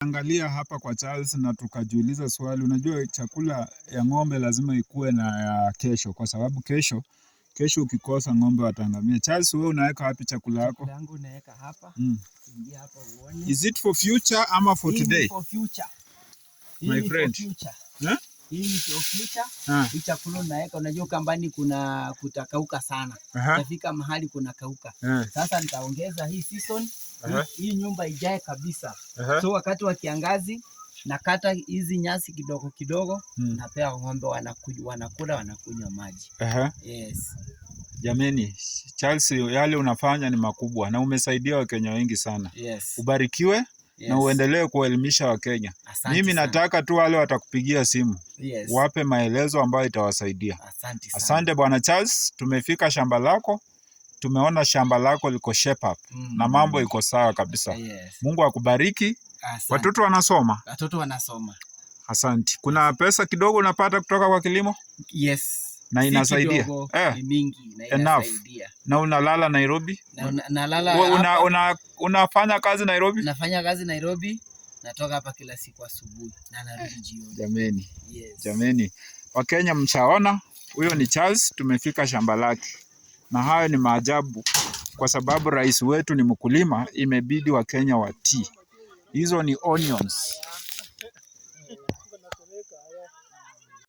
Angalia hapa kwa Charles na tukajiuliza swali, unajua chakula ya ng'ombe lazima ikuwe na ya kesho, kwa sababu kesho ukikosa ng'ombe wataangamia. Charles, wewe unaweka wapi chakula yako? Chakula yangu naweka hapa. Ingia hapa uone. Is it for future ama for today? For future. My friend. Hii ni for future. Hii chakula naweka, unajua kambani kutakauka sana. Itafika mahali kuna kauka. Sasa nitaongeza hii season. Hii nyumba ijae kabisa. So wakati wa kiangazi nakata hizi nyasi kidogo kidogo, napea ng'ombe wanakula wanakunywa maji. Yes. Jameni, Charles, yale unafanya ni makubwa na umesaidia Wakenya wengi sana. Yes. Ubarikiwe. Yes. Na uendelee kuelimisha Wakenya. Mimi nataka tu wale watakupigia simu. Yes. Wape maelezo ambayo itawasaidia. Asante Bwana Charles, tumefika shamba lako. Tumeona shamba lako liko shape up na mambo iko sawa kabisa. Yes. Mungu akubariki. Watoto wanasoma? Watoto wanasoma. Asante. Kuna pesa kidogo unapata kutoka kwa kilimo? Yes. Na inasaidia? Ni mingi na inasaidia. Na unalala Nairobi? Nalala unafanya kazi Nairobi? Nafanya kazi Nairobi. Natoka hapa kila siku asubuhi na narudi jioni. Jameni. Yes. Jameni. Wakenya mshaona, huyo ni Charles, tumefika shamba lake. Na hayo ni maajabu, kwa sababu rais wetu ni mkulima, imebidi Wakenya watii. Hizo ni onions.